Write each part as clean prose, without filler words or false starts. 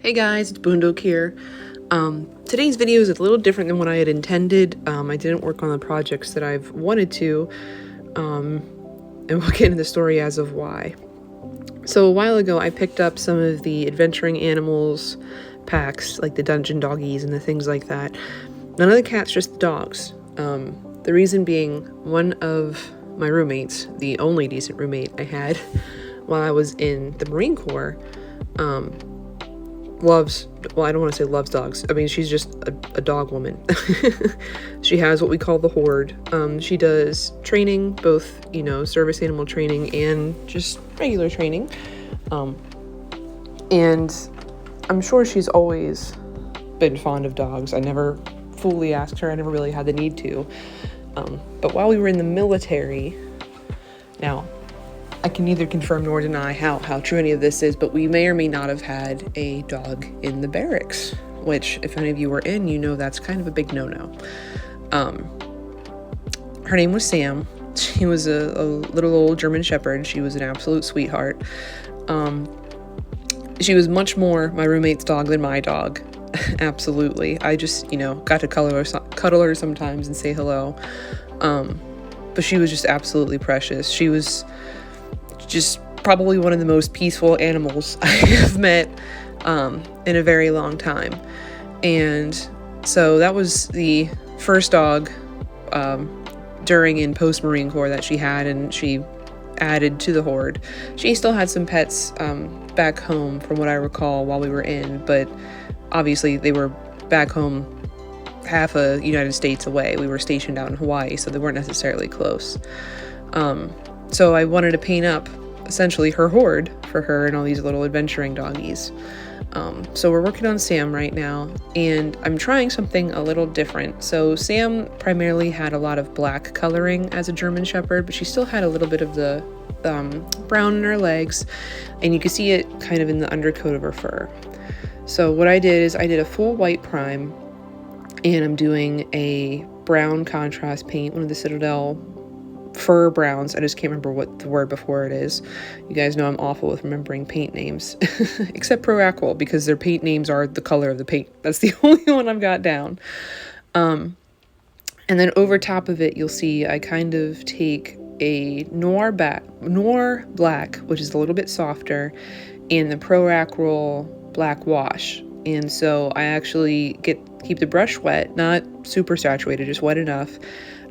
Hey guys, it's Boondok here. Today's video is a little different than what I had intended. I didn't work on the projects that I've wanted to, and we'll get into the story as of why. So a while ago, I picked up some of the adventuring animals packs, like the dungeon doggies and the things like that. None of the cats, just the dogs. The reason being, one of my roommates, the only decent roommate I had while I was in the Marine Corps, I don't want to say loves dogs. I mean, she's just a dog woman. She has what we call the Horde. She does training, both, service animal training and just regular training. And I'm sure she's always been fond of dogs. I never fully asked her. I never really had the need to. But while we were in the military, now, I can neither confirm nor deny how true any of this is, but we may or may not have had a dog in the barracks, which, if any of you were in, you know that's kind of a big no-no. Her name was Sam. She was a little old German Shepherd. She was an absolute sweetheart. She was much more my roommate's dog than my dog. Absolutely. I just, got to cuddle her sometimes and say hello. But she was just absolutely precious. She was just probably one of the most peaceful animals I have met in a very long time. And so that was the first dog during and post Marine Corps that she had, and she added to the Horde. She still had some pets back home from what I recall while we were in, but obviously they were back home half a United States away. We were stationed out in Hawaii, so they weren't necessarily close. So I wanted to paint up essentially her Horde for her and all these little adventuring doggies. So we're working on Sam right now, and I'm trying something a little different. So Sam primarily had a lot of black coloring as a German Shepherd, but she still had a little bit of the brown in her legs, and you can see it kind of in the undercoat of her fur. So what I did is I did a full white prime, and I'm doing a brown contrast paint, one of the Citadel fur browns. I just can't remember what the word before it is. You guys know I'm awful with remembering paint names, except Proacquil, because their paint names are the color of the paint. That's the only one I've got down. And then over top of it, you'll see I kind of take a noir black, which is a little bit softer, and the Proacquil black wash. And so I actually keep the brush wet, not super saturated, just wet enough.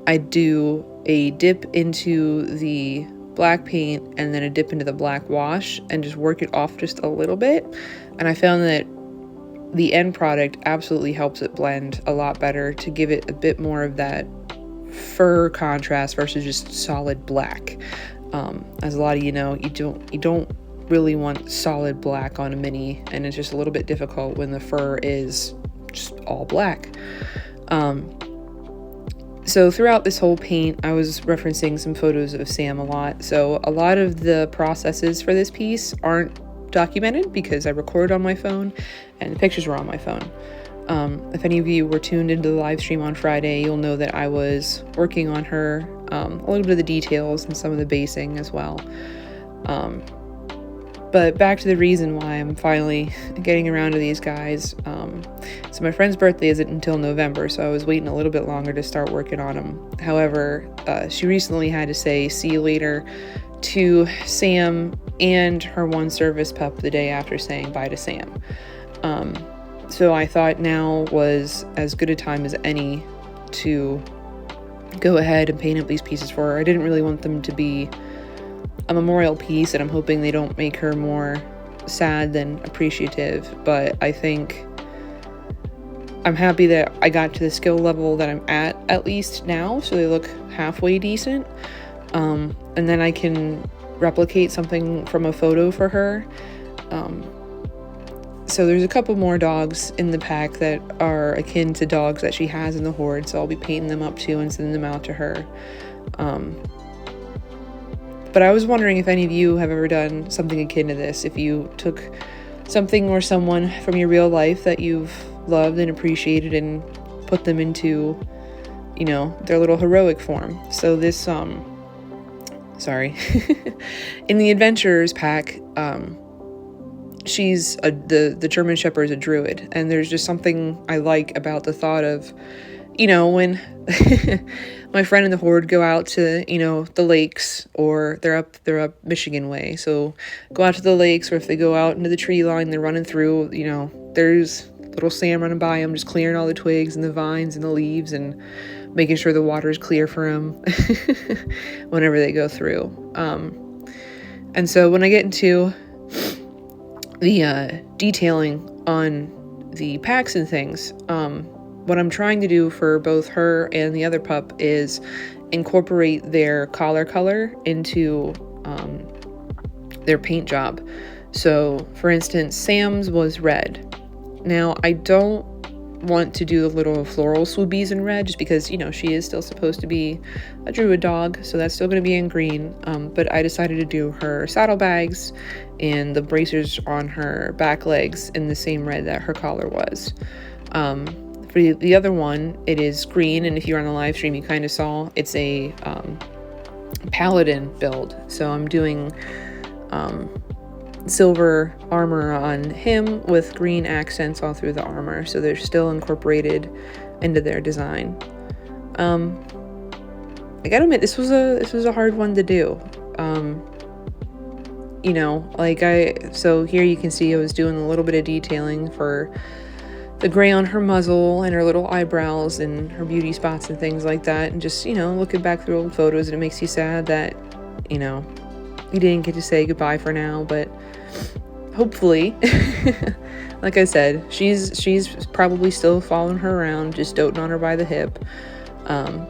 I do a dip into the black paint and then a dip into the black wash and just work it off just a little bit. And I found that the end product absolutely helps it blend a lot better to give it a bit more of that fur contrast versus just solid black. As a lot of you know, you don't really want solid black on a mini, and it's just a little bit difficult when the fur is just all black. So throughout this whole paint, I was referencing some photos of Sam a lot. So a lot of the processes for this piece aren't documented because I recorded on my phone and the pictures were on my phone. If any of you were tuned into the live stream on Friday, you'll know that I was working on her, a little bit of the details and some of the basing as well. But back to the reason why I'm finally getting around to these guys. So my friend's birthday isn't until November, so I was waiting a little bit longer to start working on them. However, she recently had to say see you later to Sam and her one service pup the day after saying bye to Sam. So I thought now was as good a time as any to go ahead and paint up these pieces for her. I didn't really want them to be a memorial piece, and I'm hoping they don't make her more sad than appreciative, but I think I'm happy that I got to the skill level that I'm at least now, so they look halfway decent. And then I can replicate something from a photo for her. So there's a couple more dogs in the pack that are akin to dogs that she has in the Horde, so I'll be painting them up too and sending them out to her. But I was wondering if any of you have ever done something akin to this, if you took something or someone from your real life that you've loved and appreciated and put them into, their little heroic form. So this, in the Adventurers pack, the German Shepherd is a druid, and there's just something I like about the thought of, when my friend and the horde go out to, the lakes, or they're up Michigan way, so go out to the lakes, or if they go out into the tree line, they're running through, there's little Sam running by them, just clearing all the twigs and the vines and the leaves and making sure the water is clear for them whenever they go through. And so when I get into the detailing on the packs and things, what I'm trying to do for both her and the other pup is incorporate their collar color into their paint job. So, for instance, Sam's was red. Now, I don't want to do the little floral swoobies in red just because, she is still supposed to be a druid dog, so that's still going to be in green. But I decided to do her saddlebags and the bracers on her back legs in the same red that her collar was. For the other one, it is green, and if you were on the live stream, you kind of saw it's a paladin build. So I'm doing silver armor on him with green accents all through the armor, so they're still incorporated into their design. I gotta admit, this was a hard one to do. So here you can see I was doing a little bit of detailing for the gray on her muzzle and her little eyebrows and her beauty spots and things like that, and just looking back through old photos, and it makes you sad that you didn't get to say goodbye for now, but hopefully, like I said, she's probably still following her around, just doting on her by the hip. I'm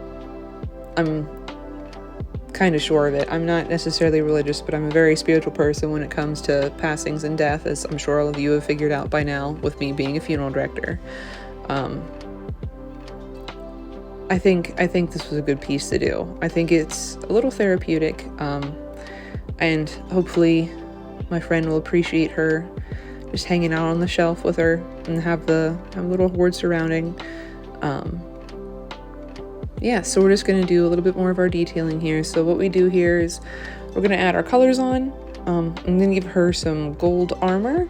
kind of sure of it. I'm not necessarily religious, but I'm a very spiritual person when it comes to passings and death, as I'm sure all of you have figured out by now with me being a funeral director. I think this was a good piece to do. I think it's a little therapeutic, and hopefully my friend will appreciate her just hanging out on the shelf with her and have a little horde surrounding. So we're just going to do a little bit more of our detailing here. So what we do here is we're going to add our colors on. I'm going to give her some gold armor,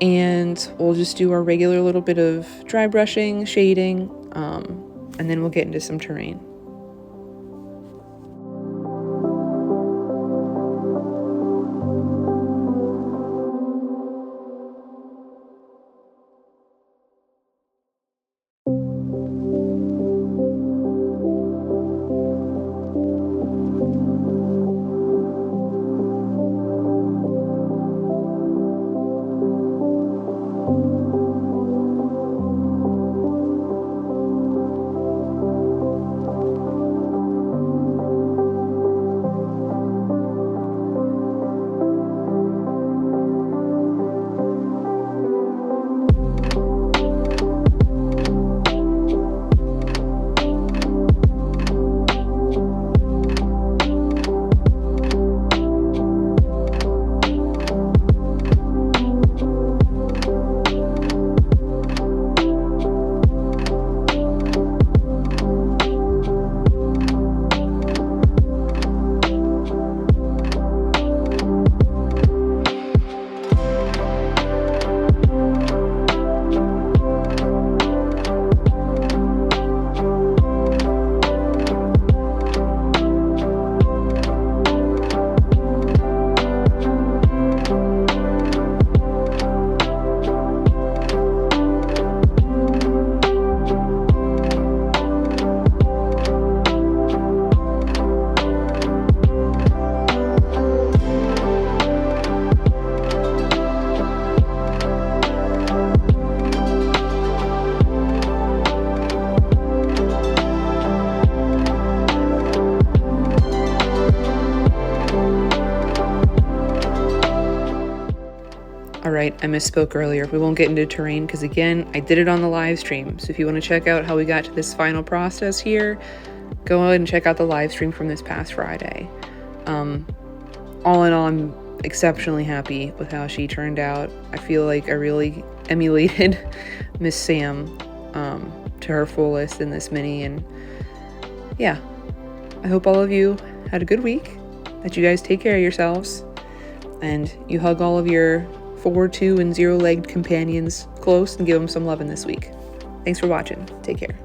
and we'll just do our regular little bit of dry brushing, shading, and then we'll get into some terrain. Alright, I misspoke earlier. We won't get into terrain because, again, I did it on the live stream. So if you want to check out how we got to this final process here, go ahead and check out the live stream from this past Friday. All in all, I'm exceptionally happy with how she turned out. I feel like I really emulated Miss Sam to her fullest in this mini, and yeah, I hope all of you had a good week, that you guys take care of yourselves, and you hug all of your 4, 2, and 0-legged companions close and give them some loving this week. Thanks for watching. Take care.